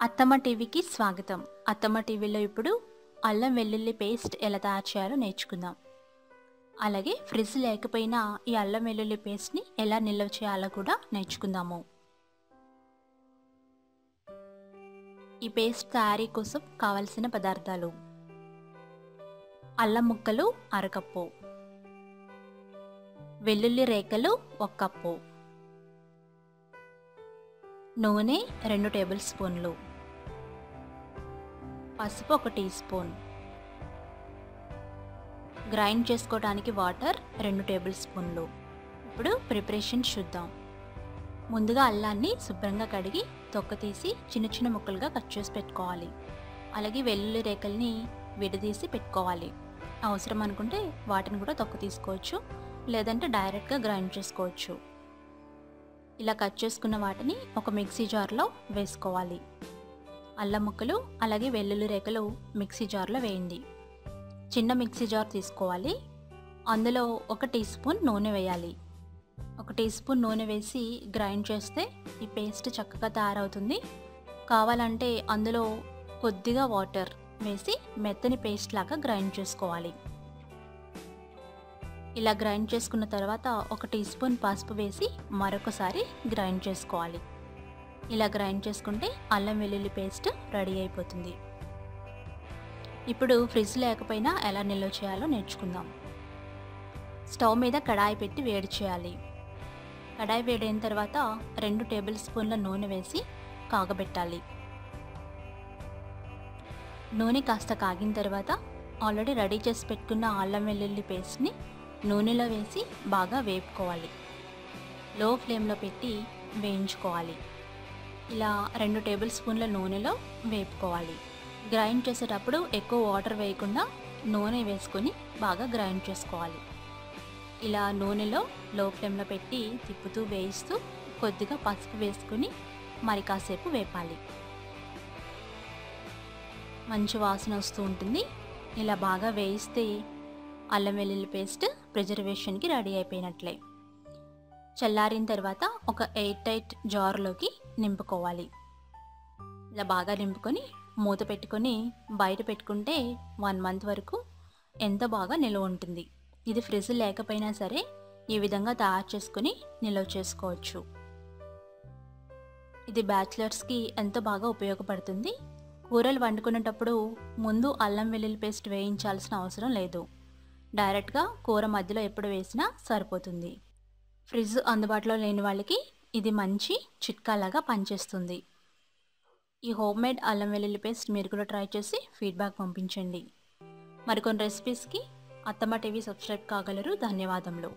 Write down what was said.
అత్తమ్మ టీవీకి స్వాగతం. అత్తమ్మ టీవీలో ఇప్పుడు అల్లం వెల్లుల్లి పేస్ట్ ఎలా తయారు చేయాలో నేర్చుకుందాం. అలాగే ఫ్రిడ్జ్ లేకపోయినా ఈ అల్లం వెల్లుల్లి పేస్ట్ని ఎలా నిల్వ చేయాలో కూడా నేర్చుకుందాము. ఈ పేస్ట్ తయారీ కోసం కావలసిన పదార్థాలు: అల్లం ముక్కలు అరకప్పు, వెల్లుల్లి రేఖలు 1 కప్పు, నూనె 2 టేబుల్ స్పూన్లు, పసుపు 1 టీ స్పూన్, గ్రైండ్ చేసుకోవడానికి వాటర్ 2 టేబుల్ స్పూన్లు. ఇప్పుడు ప్రిపరేషన్ చూద్దాం. ముందుగా అల్లాన్ని శుభ్రంగా కడిగి తొక్క తీసి చిన్న చిన్న ముక్కలుగా కట్ చేసి పెట్టుకోవాలి. అలాగే వెల్లుల్లి రేఖల్ని విడదీసి పెట్టుకోవాలి. అవసరం అనుకుంటే వాటిని కూడా తొక్క తీసుకోవచ్చు, లేదంటే డైరెక్ట్గా గ్రైండ్ చేసుకోవచ్చు. ఇలా కట్ చేసుకున్న వాటిని ఒక మిక్సీ జార్లో వేసుకోవాలి. అల్లం ముక్కలు అలాగే వెల్లుల్లి రేఖలు మిక్సీ జార్లో వేయండి. చిన్న మిక్సీ జార్ తీసుకోవాలి. అందులో 1 టీ స్పూన్ నూనె వేయాలి. 1 టీ స్పూన్ నూనె వేసి గ్రైండ్ చేస్తే ఈ పేస్ట్ చక్కగా తయారవుతుంది. కావాలంటే అందులో కొద్దిగా వాటర్ వేసి మెత్తని పేస్ట్ లాగా గ్రైండ్ చేసుకోవాలి. ఇలా గ్రైండ్ చేసుకున్న తర్వాత 1 టీ స్పూన్ పసుపు వేసి మరొకసారి గ్రైండ్ చేసుకోవాలి. ఇలా గ్రైండ్ చేసుకుంటే అల్లం వెల్లుల్లి పేస్ట్ రెడీ అయిపోతుంది. ఇప్పుడు ఫ్రిడ్జ్ లేకపోయినా ఎలా నిల్వ చేయాలో నేర్చుకుందాం. స్టవ్ మీద కడాయి పెట్టి వేడి చేయాలి. కడాయి వేడైన తర్వాత 2 టేబుల్ స్పూన్ల నూనె వేసి కాగబెట్టాలి. నూనె కాస్త కాగిన తర్వాత ఆల్రెడీ రెడీ చేసి పెట్టుకున్న అల్లం వెల్లుల్లి పేస్ట్ని నూనెలో వేసి బాగా వేపుకోవాలి. లో ఫ్లేమ్లో పెట్టి వేయించుకోవాలి. ఇలా 2 టేబుల్ స్పూన్ల నూనెలో వేపుకోవాలి. గ్రైండ్ చేసేటప్పుడు ఎక్కువ వాటర్ వేయకుండా నూనె వేసుకొని బాగా గ్రైండ్ చేసుకోవాలి. ఇలా నూనెలో లో ఫ్లేమ్లో పెట్టి తిప్పుతూ వేయిస్తూ కొద్దిగా పసుపు వేసుకొని మరి కాసేపు వేపాలి. మంచి వాసన వస్తూ ఉంటుంది. ఇలా బాగా వేయిస్తే అల్లం వెల్లుల్లి పేస్ట్ ప్రిజర్వేషన్కి రెడీ అయిపోయినట్లే. చల్లారిన తర్వాత ఒక ఎయిర్ టైట్ జార్లోకి నింపుకోవాలి. ఇలా బాగా నింపుకొని మూత పెట్టుకొని బయట పెట్టుకుంటే 1 మంత్ వరకు ఎంత బాగా నిల్వ ఉంటుంది. ఇది ఫ్రిడ్జ్ లేకపోయినా సరే ఈ విధంగా తయారు చేసుకొని నిల్వ చేసుకోవచ్చు. ఇది బ్యాచిలర్స్కి ఎంతో బాగా ఉపయోగపడుతుంది. కూరలు వండుకునేటప్పుడు ముందు అల్లం వెల్లుల్లి పేస్ట్ వేయించాల్సిన అవసరం లేదు. డైరెక్ట్గా కూర మధ్యలో ఎప్పుడు వేసినా సరిపోతుంది. ఫ్రిడ్జ్ అందుబాటులో లేని వాళ్ళకి ఇది మంచి చిట్కాలాగా పనిచేస్తుంది. ఈ హోమ్మేడ్ అల్లం వెల్లుల్లి పేస్ట్ మీరు కూడా ట్రై చేసి ఫీడ్బ్యాక్ పంపించండి. మరికొన్ని రెసిపీస్కి అత్తమ్మ టీవీ సబ్స్క్రైబ్ కాగలరు. ధన్యవాదములు.